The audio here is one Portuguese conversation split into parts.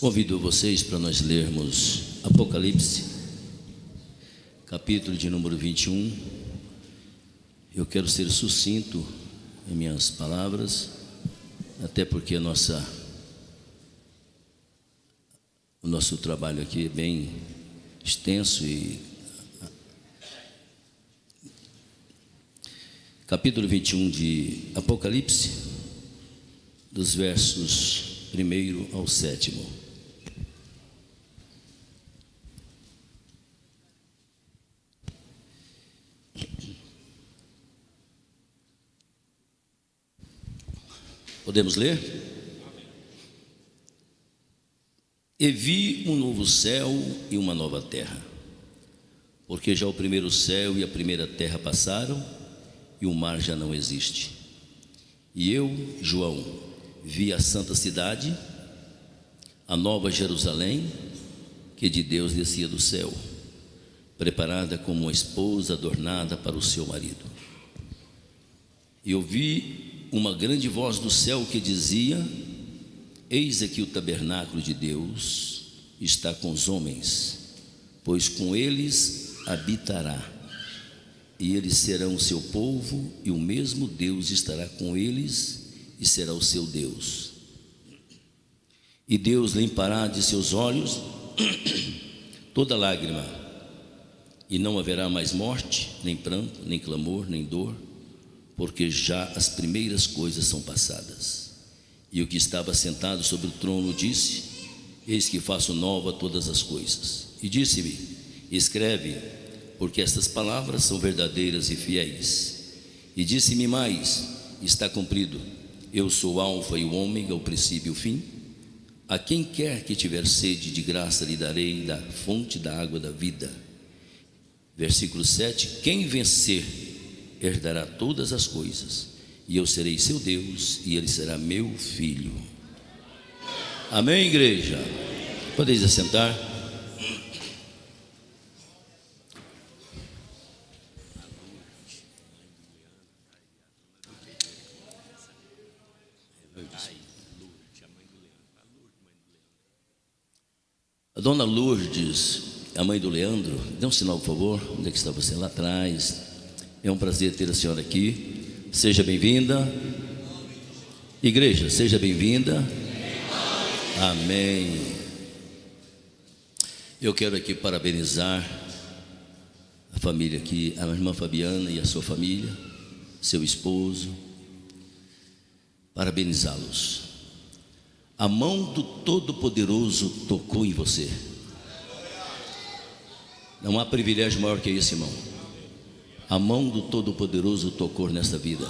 Convido vocês para nós lermos Apocalipse, capítulo de número 21. Eu quero ser sucinto em minhas palavras, até porque o nosso trabalho aqui é bem extenso. E capítulo 21 de Apocalipse, dos versos 1 ao 7. Podemos ler? E vi um novo céu e uma nova terra, porque já o primeiro céu e a primeira terra passaram, e o mar já não existe. E eu, João, vi a santa cidade, a nova Jerusalém, que de Deus descia do céu, preparada como uma esposa adornada para o seu marido. E ouvi uma grande voz do céu que dizia: eis aqui o tabernáculo de Deus está com os homens, pois com eles habitará, e eles serão o seu povo, e o mesmo Deus estará com eles e será o seu Deus. E Deus limpará de seus olhos toda lágrima, e não haverá mais morte, nem pranto, nem clamor, nem dor, porque já as primeiras coisas são passadas. E o que estava sentado sobre o trono disse: eis que faço nova todas as coisas. E disse-me: escreve, porque estas palavras são verdadeiras e fiéis. E disse-me mais: está cumprido. Eu sou o alfa e o ômega, o princípio e o fim. A quem quer que tiver sede, de graça lhe darei da fonte da água da vida. Versículo 7: quem vencer herdará todas as coisas, e eu serei seu Deus, e ele será meu filho. Amém, igreja? Podeis assentar. A dona Lourdes, a mãe do Leandro, dê um sinal, por favor. Onde é que está você? Lá atrás. É um prazer ter a senhora aqui. Seja bem-vinda. Igreja, seja bem-vinda. Amém. Eu quero aqui parabenizar a família aqui, a irmã Fabiana e a sua família, seu esposo. Parabenizá-los. A mão do Todo-Poderoso tocou em você. Não há privilégio maior que esse, irmão. A mão do Todo-Poderoso tocou nesta vida.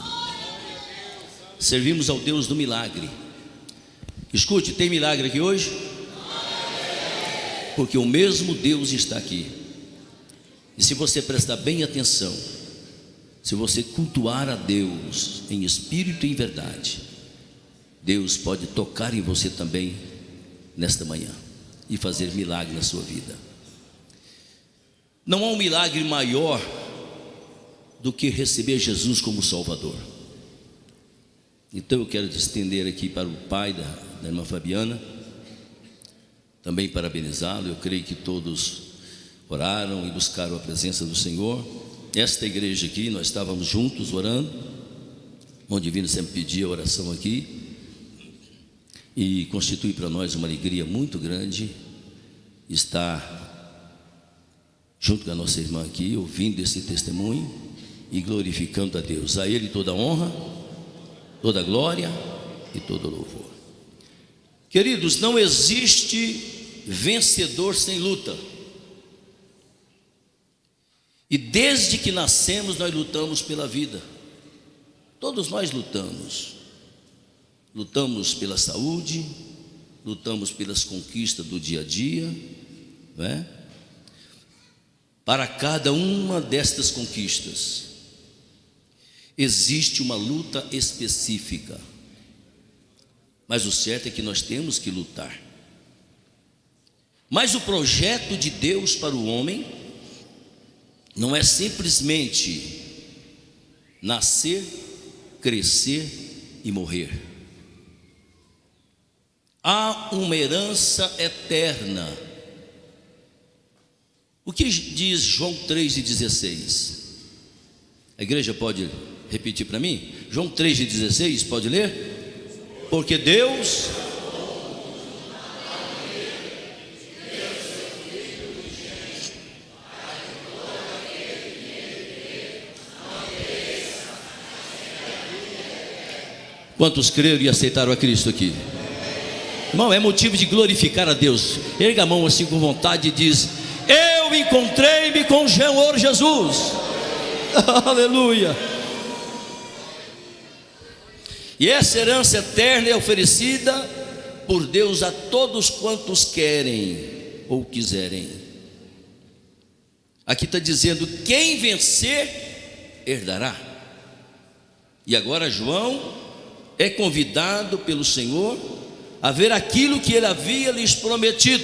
Servimos ao Deus do milagre. Escute, tem milagre aqui hoje? Porque o mesmo Deus está aqui. E se você prestar bem atenção, se você cultuar a Deus em espírito e em verdade, Deus pode tocar em você também nesta manhã e fazer milagre na sua vida. Não há um milagre maior do que receber Jesus como Salvador. Então eu quero te estender aqui para o pai da irmã Fabiana, também parabenizá-lo. Eu creio que todos oraram e buscaram a presença do Senhor. Esta igreja aqui, nós estávamos juntos orando. O divino sempre pedia oração aqui, e constitui para nós uma alegria muito grande estar junto com a nossa irmã aqui, ouvindo esse testemunho e glorificando a Deus. A Ele toda a honra, toda a glória e todo o louvor. Queridos, não existe vencedor sem luta. E desde que nascemos nós lutamos pela vida. Todos nós lutamos. Lutamos pela saúde, lutamos pelas conquistas do dia a dia, não é? Para cada uma destas conquistas existe uma luta específica, mas o certo é que nós temos que lutar. Mas o projeto de Deus para o homem não é simplesmente nascer, crescer e morrer. há uma herança eterna. O que diz João 3,16? A igreja pode repetir para mim? João 3,16, pode ler? Porque Deus... Quantos creram e aceitaram a Cristo aqui? Irmão, é motivo de glorificar a Deus. Erga a mão assim com vontade e diz: eu encontrei-me com o Senhor Jesus. Aleluia. E essa herança eterna é oferecida por Deus a todos quantos querem ou quiserem. Aqui está dizendo: quem vencer, herdará. E agora João é convidado pelo Senhor a ver aquilo que ele havia lhes prometido.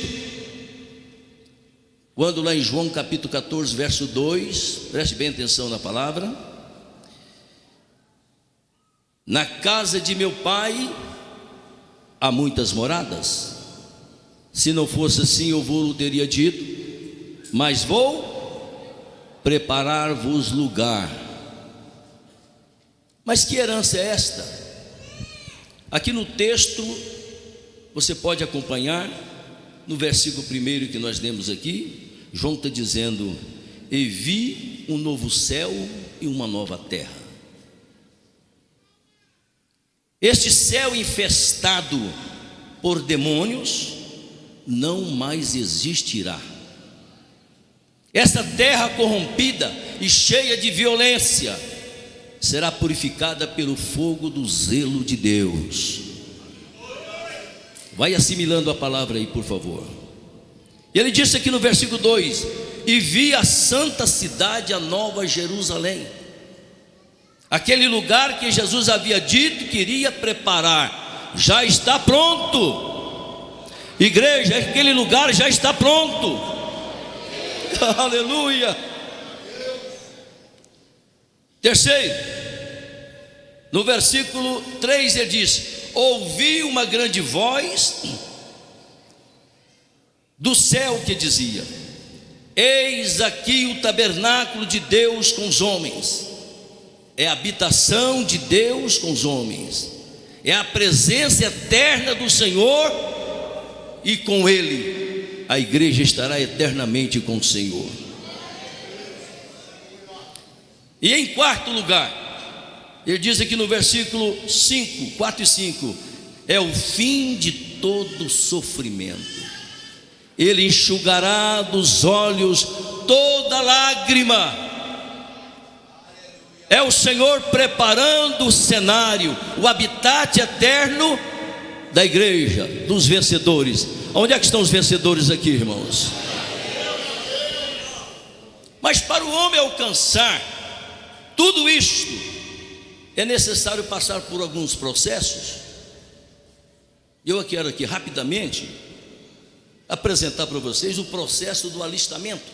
Quando lá em João capítulo 14, verso 2, preste bem atenção na palavra: na casa de meu pai há muitas moradas, se não fosse assim eu vou teria dito, mas vou preparar-vos lugar. Mas que herança é esta? Aqui no texto, você pode acompanhar, no versículo 1 que nós lemos aqui, João está dizendo: e vi um novo céu e uma nova terra. Este céu infestado por demônios não mais existirá. Essa terra corrompida e cheia de violência será purificada pelo fogo do zelo de Deus. Vai assimilando a palavra aí, por favor. E ele disse aqui no versículo 2: e vi a santa cidade, a nova Jerusalém, aquele lugar que Jesus havia dito que iria preparar, já está pronto. Igreja, aquele lugar já está pronto. Aleluia. Terceiro, no versículo 3 ele diz: ouvi uma grande voz do céu que dizia: eis aqui o tabernáculo de Deus com os homens. É a habitação de Deus com os homens, é a presença eterna do Senhor, e com Ele a igreja estará eternamente com o Senhor. E em quarto lugar, ele diz aqui no versículo 5, 4 e 5: é o fim de todo sofrimento, Ele enxugará dos olhos toda lágrima. É o Senhor preparando o cenário, o habitat eterno da igreja, dos vencedores. Onde é que estão os vencedores aqui, irmãos? Mas para o homem alcançar tudo isto, é necessário passar por alguns processos. Eu quero aqui rapidamente apresentar para vocês o processo do alistamento.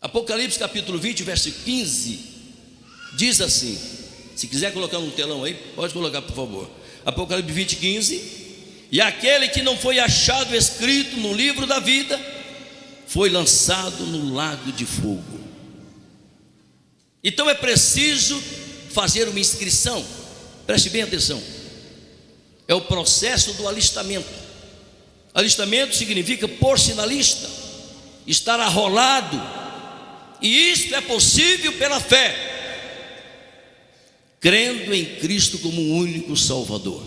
Apocalipse capítulo 20, verso 15, diz assim, se quiser colocar no telão aí, pode colocar, por favor. Apocalipse 20, 15: e aquele que não foi achado escrito no livro da vida foi lançado no lago de fogo. Então é preciso fazer uma inscrição. Preste bem atenção. É o processo do alistamento. Alistamento significa pôr-se na lista, estar arrolado. E isto é possível pela fé, crendo em Cristo como o único Salvador.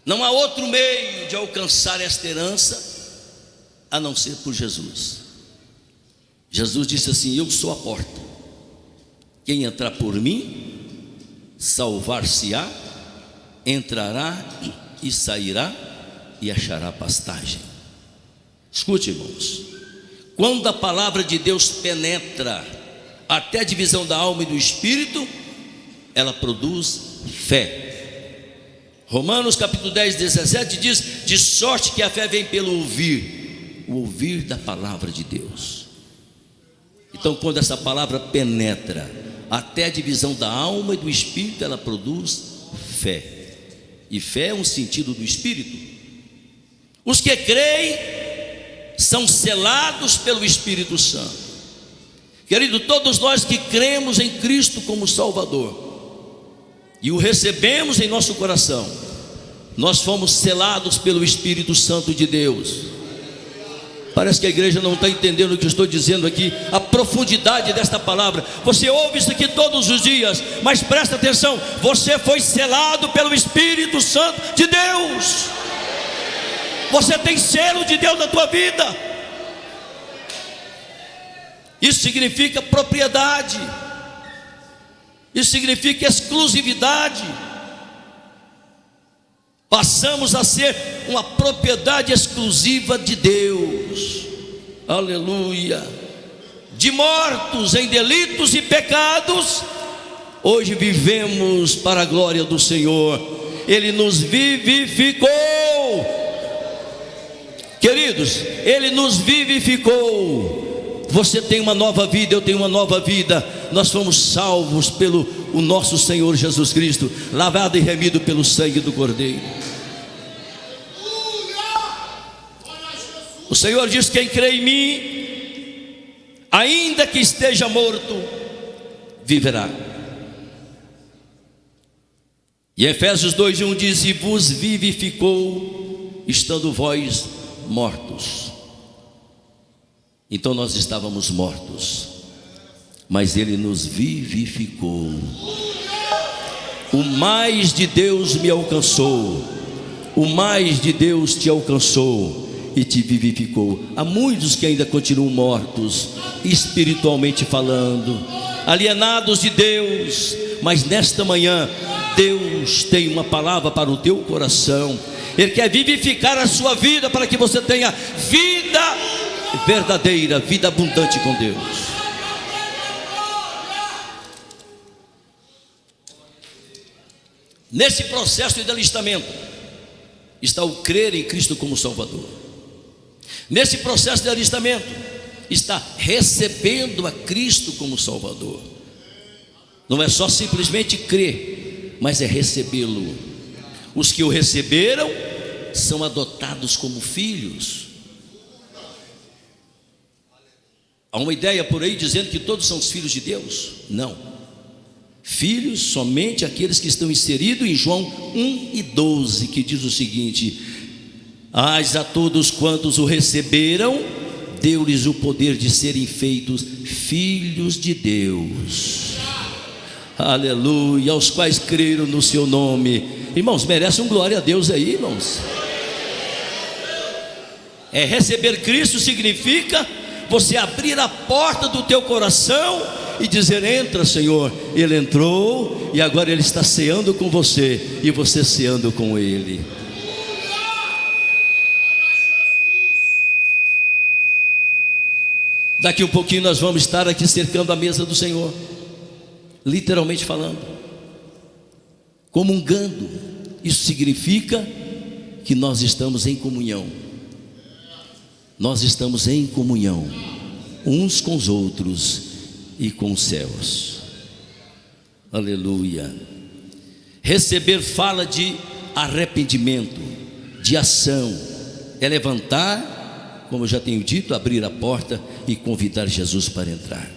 Não há outro meio de alcançar esta herança a não ser por Jesus. Jesus disse assim: eu sou a porta. Quem entrar por mim, salvar-se-á, entrará e sairá e achará pastagem. Escute, irmãos, quando a palavra de Deus penetra até a divisão da alma e do espírito, ela produz fé. Romanos capítulo 10, 17 diz: de sorte que a fé vem pelo ouvir, o ouvir da palavra de Deus. Então, quando essa palavra penetra até a divisão da alma e do espírito, ela produz fé. E fé é um sentido do Espírito. Os que creem são selados pelo Espírito Santo. Querido, todos nós que cremos em Cristo como Salvador e o recebemos em nosso coração, nós fomos selados pelo Espírito Santo de Deus. Parece que a igreja não está entendendo o que eu estou dizendo aqui, a profundidade desta palavra. Você ouve isso aqui todos os dias, mas presta atenção: você foi selado pelo Espírito Santo de Deus. Você tem selo de Deus na tua vida. Isso significa propriedade, isso significa exclusividade. Passamos a ser uma propriedade exclusiva de Deus. Aleluia. De mortos em delitos e pecados, hoje vivemos para a glória do Senhor. Ele nos vivificou. Queridos, Ele nos vivificou. Você tem uma nova vida, eu tenho uma nova vida. Nós fomos salvos pelo o nosso Senhor Jesus Cristo, lavado e remido pelo sangue do Cordeiro. O Senhor diz: quem crê em mim, ainda que esteja morto, viverá. E Efésios 2:1 diz: e vos vivificou, estando vós mortos. Então nós estávamos mortos, mas Ele nos vivificou. O mais de Deus me alcançou, o mais de Deus te alcançou e te vivificou. Há muitos que ainda continuam mortos, espiritualmente falando, alienados de Deus, mas nesta manhã Deus tem uma palavra para o teu coração. Ele quer vivificar a sua vida para que você tenha vida verdadeira, vida abundante com Deus. Nesse processo de alistamento está o crer em Cristo como Salvador. Nesse processo de alistamento está recebendo a Cristo como Salvador. Não é só simplesmente crer, mas é recebê-lo. Os que o receberam são adotados como filhos. Há uma ideia por aí dizendo que todos são os filhos de Deus. Não. Filhos somente aqueles que estão inseridos em João 1:12, que diz o seguinte: mas a todos quantos o receberam, deu-lhes o poder de serem feitos filhos de Deus. Aleluia. Aos quais creram no seu nome. Irmãos, merece um glória a Deus aí, irmãos. Receber Cristo significa você abrir a porta do teu coração e dizer: entra, Senhor. Ele entrou e agora Ele está ceando com você e você ceando com Ele. Daqui um pouquinho nós vamos estar aqui cercando a mesa do Senhor, literalmente falando, comungando. Isso significa que nós estamos em comunhão. Nós estamos em comunhão uns com os outros e com os céus. Aleluia. Receber fala de arrependimento, de ação. É levantar, como eu já tenho dito, abrir a porta e convidar Jesus para entrar.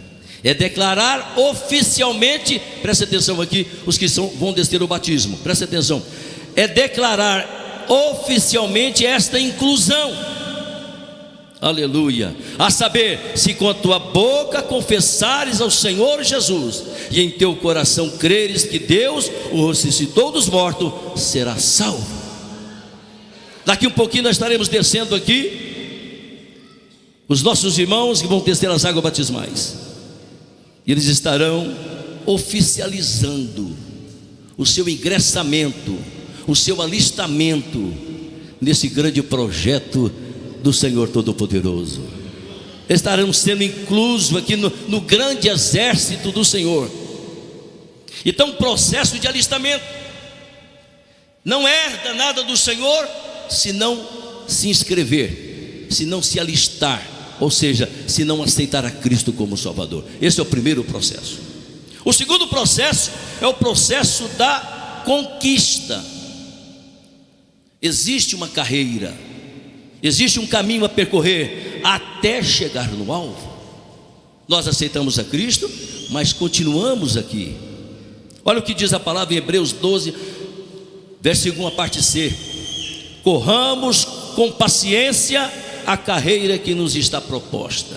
É declarar oficialmente, presta atenção aqui, os que vão descer o batismo, presta atenção. É declarar oficialmente esta inclusão. Aleluia. A saber, se com a tua boca confessares ao Senhor Jesus e em teu coração creres que Deus o ressuscitou dos mortos, serás salvo. Daqui um pouquinho nós estaremos descendo aqui os nossos irmãos que vão descer as águas batismais. E eles estarão oficializando o seu ingressamento, o seu alistamento nesse grande projeto do Senhor Todo-Poderoso. Estarão sendo inclusos aqui no grande exército do Senhor. Então, o processo de alistamento não herda nada do Senhor se não se inscrever, se não se alistar, ou seja, se não aceitar a Cristo como Salvador. Esse é o primeiro processo. O segundo processo é o processo da conquista. Existe uma carreira, existe um caminho a percorrer até chegar no alvo. Nós aceitamos a Cristo, mas continuamos aqui. Olha o que diz a palavra em Hebreus 12, versículo 1, a parte C: corramos com paciência a carreira que nos está proposta.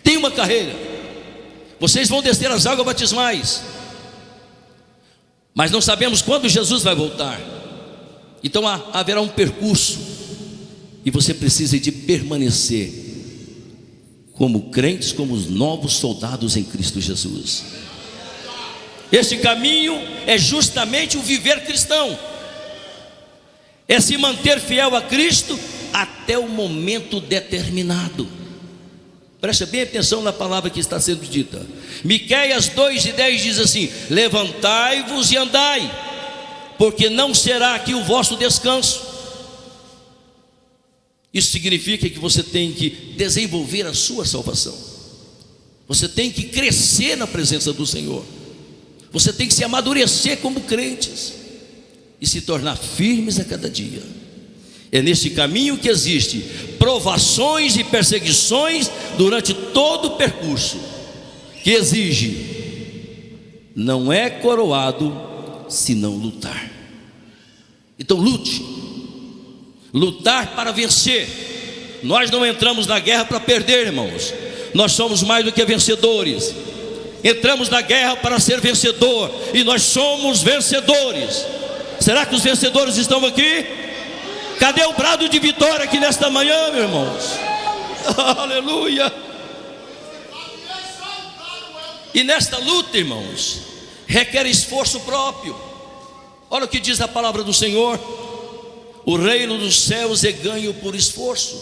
Tem uma carreira. Vocês vão descer as águas batismais, mas não sabemos quando Jesus vai voltar. Então haverá um percurso, e você precisa de permanecer como crentes, como os novos soldados em Cristo Jesus. Esse caminho é justamente o viver cristão, é se manter fiel a Cristo até o momento determinado. Preste bem atenção na palavra que está sendo dita. Miqueias 2:10 diz assim: levantai-vos e andai, porque não será aqui o vosso descanso. Isso significa que você tem que desenvolver a sua salvação, você tem que crescer na presença do Senhor, você tem que se amadurecer como crentes e se tornar firmes a cada dia. É nesse caminho que existe provações e perseguições durante todo o percurso, que exige, não é coroado se não lutar. Então lute, lutar para vencer. Nós não entramos na guerra para perder, irmãos. Nós somos mais do que vencedores. Entramos na guerra para ser vencedor, e nós somos vencedores. Será que os vencedores estão aqui? Cadê o brado de vitória aqui nesta manhã, meus irmãos? Aleluia! E nesta luta, irmãos, requer esforço próprio. Olha o que diz a palavra do Senhor: o reino dos céus é ganho por esforço.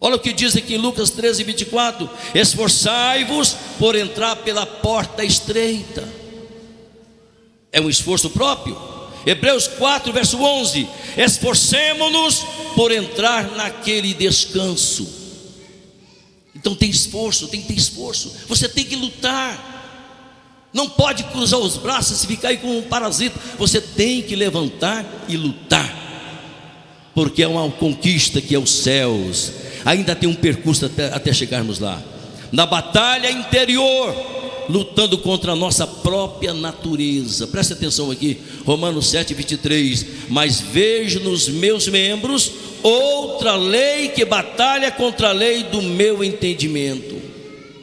Olha o que diz aqui em Lucas 13:24: esforçai-vos por entrar pela porta estreita. É um esforço próprio. Hebreus 4, verso 11: esforcemo-nos por entrar naquele descanso. Então tem esforço, tem que ter esforço. Você tem que lutar. Não pode cruzar os braços e ficar aí como um parasita. Você tem que levantar e lutar, porque é uma conquista que é os céus. Ainda tem um percurso até chegarmos lá. Na batalha interior, lutando contra a nossa própria natureza. Preste atenção aqui, Romanos 7:23: mas vejo nos meus membros outra lei que batalha contra a lei do meu entendimento.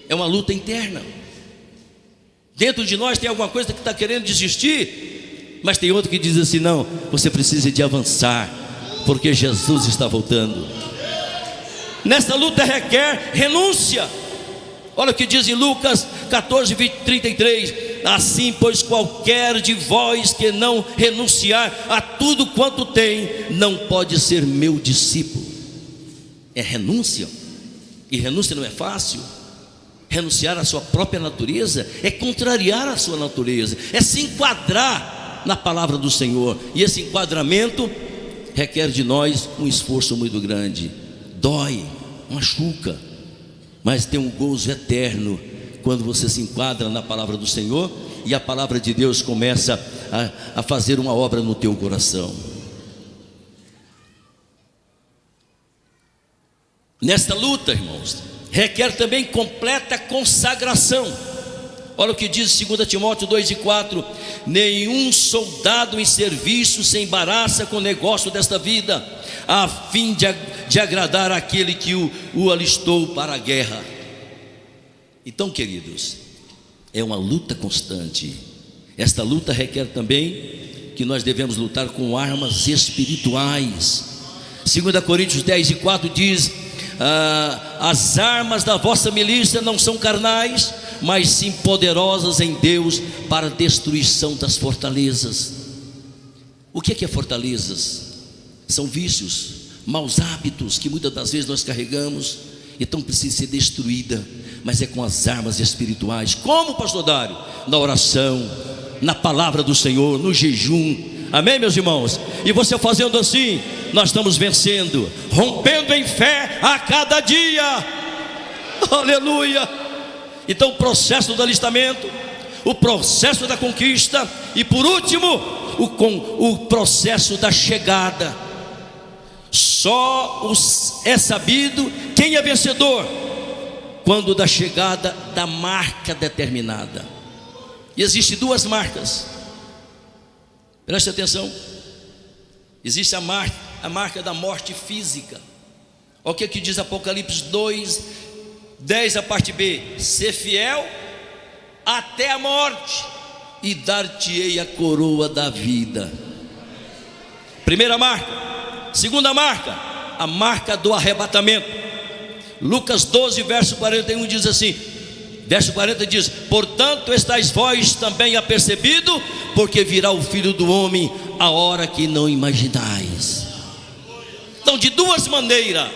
É uma luta interna. Dentro de nós tem alguma coisa que está querendo desistir, mas tem outra que diz assim: não, você precisa de avançar, porque Jesus está voltando. Nessa luta requer renúncia. Olha o que diz em Lucas 14:33: assim, pois, qualquer de vós que não renunciar a tudo quanto tem, não pode ser meu discípulo. É renúncia, e renúncia não é fácil. Renunciar à sua própria natureza é contrariar a sua natureza, é se enquadrar na palavra do Senhor, e esse enquadramento requer de nós um esforço muito grande. Dói, machuca, mas tem um gozo eterno quando você se enquadra na palavra do Senhor e a palavra de Deus começa a fazer uma obra no teu coração. Nesta luta, irmãos, requer também completa consagração. Olha o que diz 2 Timóteo 2:4: nenhum soldado em serviço se embaraça com o negócio desta vida, a fim de agradar aquele que o alistou para a guerra. Então, queridos, é uma luta constante. Esta luta requer também que nós devemos lutar com armas espirituais. 2 Coríntios 10:4 diz: as armas da vossa milícia não são carnais, mas sim poderosas em Deus para a destruição das fortalezas. O que é fortalezas? São vícios, maus hábitos que muitas das vezes nós carregamos, então precisa ser destruída, mas é com as armas espirituais. Como, pastor Dário? Na oração, na palavra do Senhor, no jejum. Amém, meus irmãos? E você fazendo assim, nós estamos vencendo, rompendo em fé a cada dia. Aleluia! Então o processo do alistamento, o processo da conquista, e por último, o processo da chegada. Só é sabido quem é vencedor quando da chegada da marca determinada. E existem duas marcas, preste atenção. Existe a marca da morte física. Olha o que diz Apocalipse 2:10, a parte B: ser fiel até a morte, e dar-te-ei a coroa da vida. Primeira marca. Segunda marca, a marca do arrebatamento. Lucas 12, verso 41 diz assim, verso 40 diz: portanto estáis vós também apercebido, porque virá o Filho do Homem a hora que não imaginais. Então, de duas maneiras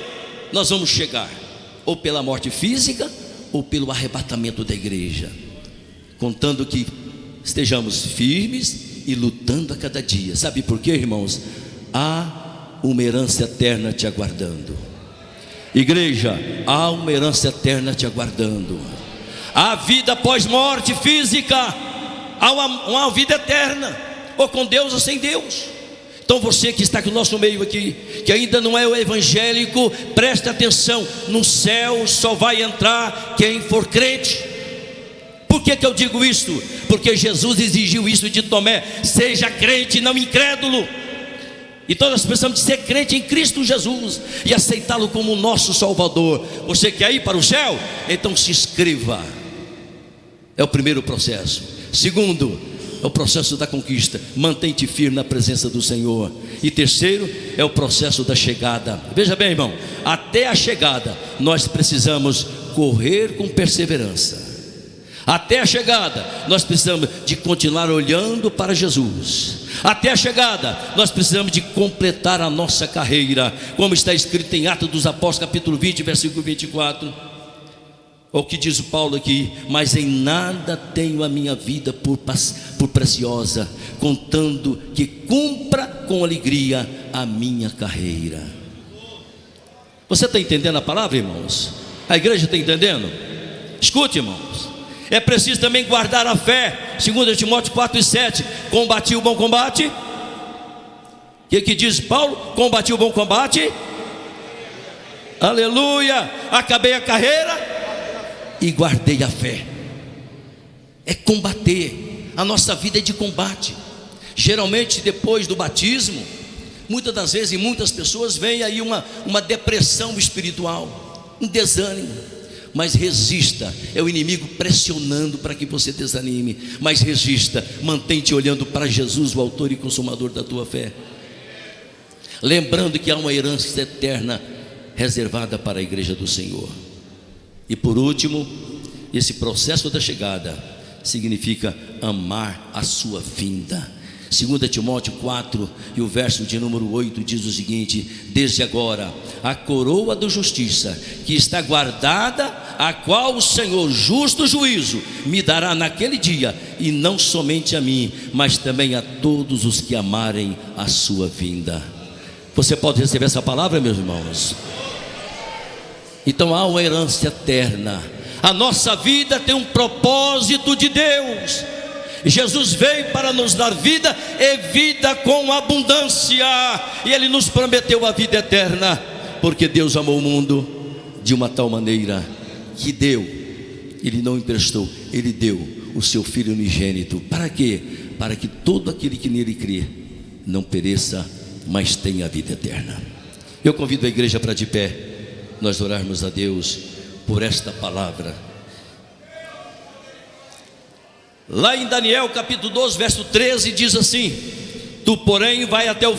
nós vamos chegar: ou pela morte física, ou pelo arrebatamento da igreja, contando que estejamos firmes e lutando a cada dia. Sabe por quê, irmãos? Há uma herança eterna te aguardando. Igreja, há uma herança eterna te aguardando. Há vida após morte física, há uma vida eterna, ou com Deus ou sem Deus. Então você que está aqui no nosso meio aqui, que ainda não é o evangélico, preste atenção: no céu só vai entrar quem for crente. Por que eu digo isso? Porque Jesus exigiu isso de Tomé: seja crente, não incrédulo. Então nós precisamos de ser crente em Cristo Jesus e aceitá-lo como o nosso Salvador. Você quer ir para o céu? Então se inscreva. É o primeiro processo. Segundo, é o processo da conquista. Mantém-te firme na presença do Senhor. E terceiro, é o processo da chegada. Veja bem, irmão, até a chegada nós precisamos correr com perseverança. Até a chegada nós precisamos de continuar olhando para Jesus. Até a chegada nós precisamos de completar a nossa carreira, como está escrito em Atos dos Apóstolos capítulo 20, versículo 24. O que diz o Paulo aqui: mas em nada tenho a minha vida por preciosa, contando que cumpra com alegria a minha carreira. Você está entendendo a palavra, irmãos? A igreja está entendendo? Escute, irmãos, é preciso também guardar a fé. 2 Timóteo 4:7, combati o bom combate. O que diz Paulo? Combati o bom combate, aleluia, acabei a carreira e guardei a fé. É combater, a nossa vida é de combate. Geralmente depois do batismo, muitas das vezes, em muitas pessoas, vem aí uma depressão espiritual, um desânimo. Mas resista, é o inimigo pressionando para que você desanime. Mas resista, mantém-te olhando para Jesus, o autor e consumador da tua fé, lembrando que há uma herança eterna reservada para a igreja do Senhor. E por último, esse processo da chegada significa amar a sua vinda. 2 Timóteo 4 e o verso de número 8 diz o seguinte: desde agora a coroa da justiça que está guardada, a qual o Senhor, justo juízo, me dará naquele dia, e não somente a mim, mas também a todos os que amarem a sua vinda. Você pode receber essa palavra, meus irmãos? Então há uma herança eterna. A nossa vida tem um propósito de Deus. Jesus veio para nos dar vida, e vida com abundância, e Ele nos prometeu a vida eterna, porque Deus amou o mundo de uma tal maneira que deu, Ele não emprestou, Ele deu o seu Filho unigênito. Para quê? Para que todo aquele que nele crê não pereça, mas tenha a vida eterna. Eu convido a igreja para de pé, nós orarmos a Deus por esta palavra. Lá em Daniel capítulo 12, verso 13 diz assim: tu porém vai até o